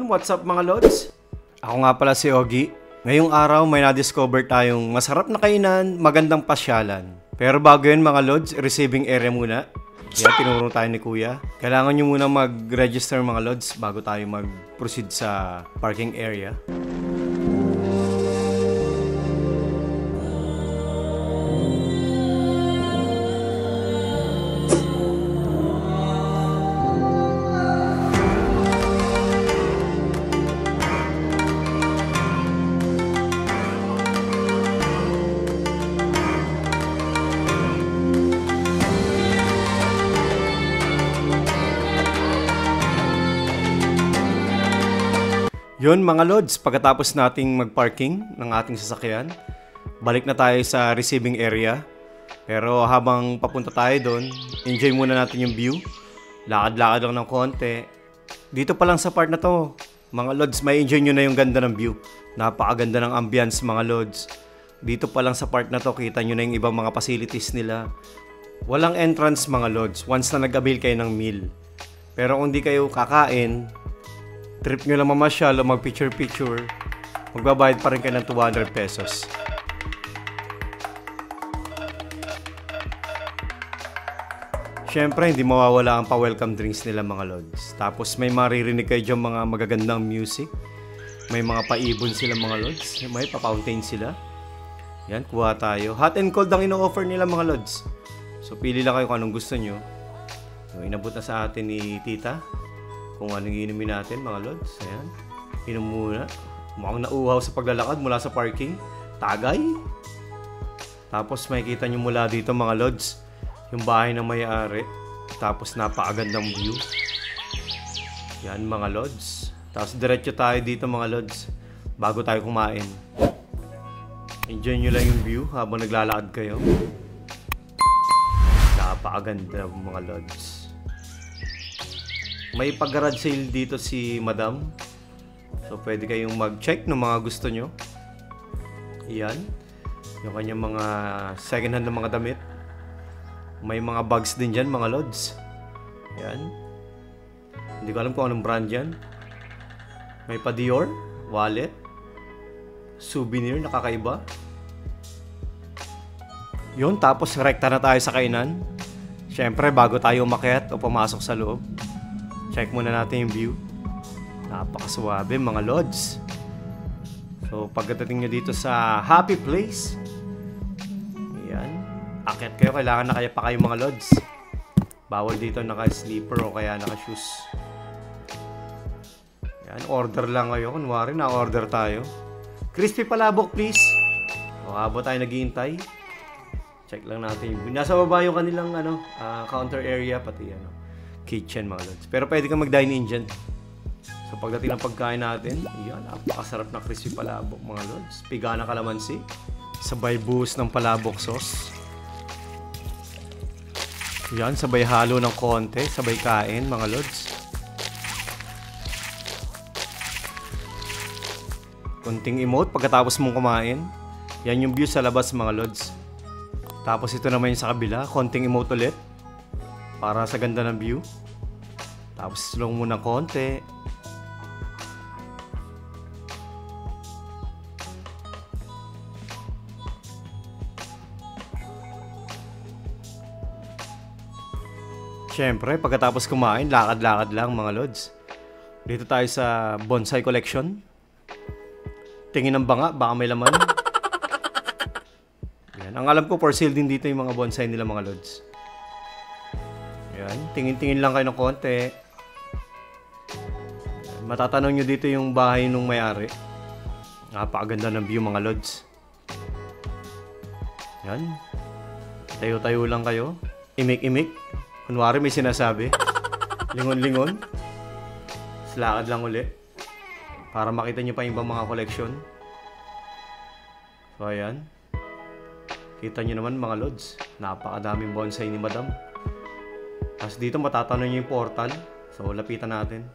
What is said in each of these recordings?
what's up mga lods? Ako nga pala si Ogie. Ngayong araw may na-discover tayong masarap na kainan, magandang pasyalan. Pero bago yun mga lods, receiving area muna. Yan, tinuro tayo ni Kuya. Kailangan nyo muna mag-register mga lods bago tayo mag-proceed sa parking area. Yun mga lods, pagkatapos nating mag-parking ng ating sasakyan, balik na tayo sa receiving area. Pero habang papunta tayo doon, enjoy muna natin yung view. Lakad-lakad lang ng konti. Dito pa lang sa part na to, mga lods, may enjoy nyo na yung ganda ng view. Napakaganda ng ambience mga lods. Dito pa lang sa part na to, kita nyo na yung ibang mga facilities nila. Walang entrance mga lods, once na nag-avail kayo ng meal. Pero kung di kayo kakain, trip nyo lang mamasyal o mag-picture-picture, magbabayad pa rin kayo ng 200 pesos. Siyempre, hindi mawawala ang pa-welcome drinks nila mga lods. Tapos may maririnig kayo dyan mga magagandang music. May mga paibon sila mga lods. May pa-fountain sila. Yan, kuha tayo. Hot and cold ang ino-offer nila mga lods. So pili lang kayo kung anong gusto nyo. So, inabot na sa atin ni Tita kung anong inumin natin mga lods. Ayan, inom muna. Mukhang nauuhaw sa paglalakad mula sa parking. Tagay. Tapos makikita nyo mula dito mga lods yung bahay ng may-ari. Tapos napakagandang view. Yan mga lods. Tapos diretso tayo dito mga lods bago tayo kumain. Enjoy nyo lang yung view habang naglalakad kayo. Napakaganda mga lods. May pag-garage sale dito si Madam. So pwede kayong mag-check ng mga gusto nyo. Iyan. Yung kanyang mga second hand na mga damit. May mga bags din dyan mga lods. Ayan. Hindi ko alam kung anong brand yan. May pa Dior, wallet, souvenir na kakaiba. Yun, tapos rekta na tayo sa kainan. Siyempre bago tayo umakyat o pumasok sa loob, check muna natin yung view. Napakaswabe mga lods. So pagdating nyo dito sa happy place, ayan, akyat kayo, kailangan nakaya pa kayo mga lods. Bawal dito naka-sleeper o kaya naka-shoes. Ayan, order lang kayo. Kunwari na-order tayo. Crispy palabok please. O habang tayo naghihintay, check lang natin yung view. Nasa baba yung kanilang counter area, pati kitchen mga lods. Pero pwede kang mag-dine in dyan. So pagdating ng pagkain natin, yan, napakasarap na crispy palabok mga lods. Piga na kalamansi, sabay buhos ng palabok sauce. Yan, sabay halo ng konti, sabay kain mga lods. Kunting emote pagkatapos mong kumain. Yan yung view sa labas mga lods. Tapos ito naman yung sa kabila, konting emote ulit para sa ganda ng view. Tapos slow muna konti. Siyempre, pagkatapos kumain, lakad-lakad lang mga lods. Dito tayo sa bonsai collection. Tingin ng banga, baka may laman. Yan. Ang alam ko, for sale din dito yung mga bonsai nila mga lods. Yan. Tingin-tingin lang kayo ng konti. Yan. Matatanong nyo dito yung bahay nung may-ari. Napakaganda ng view mga lods. Yan. Tayo-tayo lang kayo. Imik-imik. Kunwari may sinasabi. Lingon-lingon. Lakad lang uli. Para makita nyo pa yung ibang mga collection. So ayan. Kita nyo naman mga lods. Napakadaming bonsai ni Madam. Tapos dito matatanong nyo yung portal. So lapitan natin.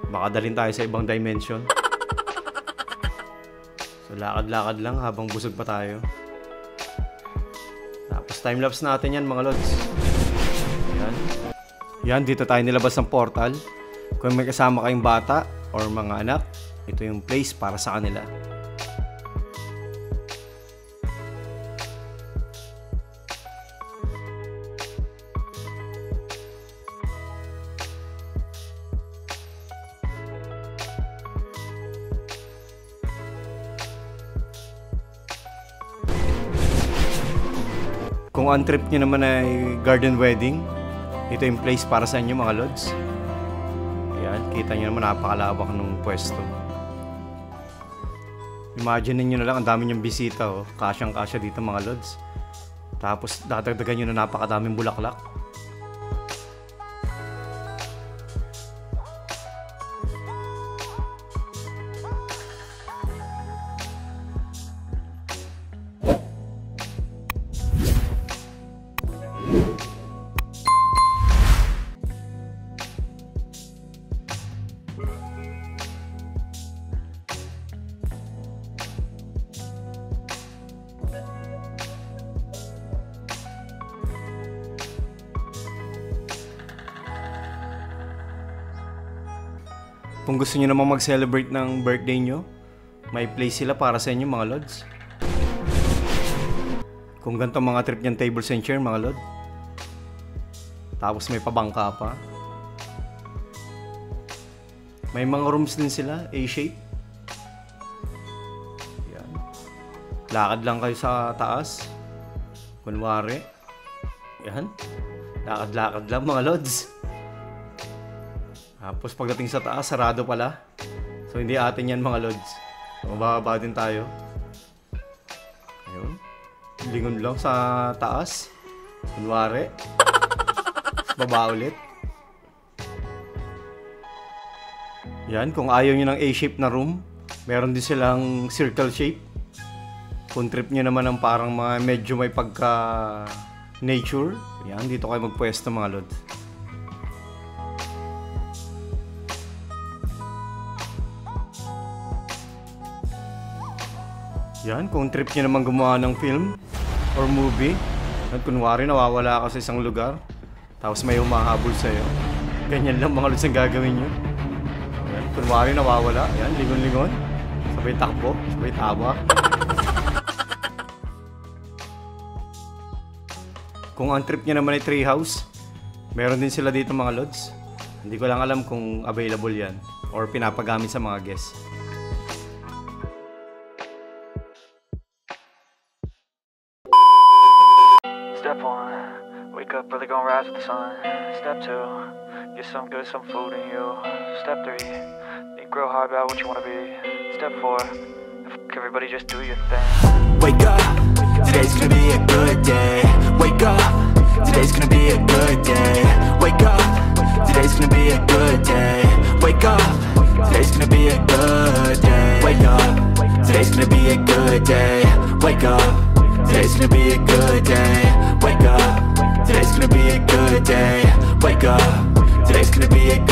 Baka dalhin tayo sa ibang dimension. So lakad-lakad lang habang busog pa tayo. Tapos timelapse natin yan mga lods. Ayan. Yan, dito tayo nilabas ng portal. Kung may kasama kayong bata or mga anak, ito yung place para sa kanila. Kung ang trip nyo naman ay garden wedding, ito yung place para sa inyo mga lods. Ayan, kita nyo naman napakalawak ng pwesto. Imagine niyo na lang, ang dami niyong bisita, oh. Kasyang-kasya dito mga lods. Tapos dadagdagan nyo na napakadaming bulaklak. Kung gusto niyo namang mag-celebrate ng birthday nyo, may place sila para sa inyo mga lods. Kung ganito mga trip niyang tables and chair mga lod. Tapos may pabangka pa. May mga rooms din sila, A-shape. Yan. Lakad lang kayo sa taas. Kunwari. Yan. Lakad-lakad lang mga lods. Tapos pagdating sa taas, sarado pala. So hindi atin yan mga lods. Mababa din tayo. Ayun. Lingon lang sa taas. Kunwari. Baba ulit. Yan, kung ayaw nyo ng A-shape na room, meron din silang circle shape. Kung trip nyo naman ng parang mga medyo may pagka nature, yan, dito kayo magpwesto mga lods. Yan, kung trip nyo naman gumawa ng film or movie, at kunwari nawawala ka sa isang lugar, tapos may humahabol sa'yo, ganyan lang mga lods ang gagawin nyo. Yan, kunwari nawawala, yan, lingon-lingon, sabay takbo, sabay tawa. Kung ang trip nyo naman ay treehouse, meron din sila dito mga lods. Hindi ko lang alam kung available yan or pinapagamit sa mga guests. Step 1, wake up early, gonna rise with the sun. Step 2, get some good, some food in you. Step 3, think real hard about what you wanna be. Step 4, everybody just do your thing. Wake up, today's gonna be a good day. Wake up, today's gonna be a good day. Wake up, today's gonna be a good day. Wake up, today's gonna be a good day. Wake up, today's gonna be a good day. Wake up, today's gonna be a good day. Wake up, today's gonna be a good day. Wake up, today's gonna be a good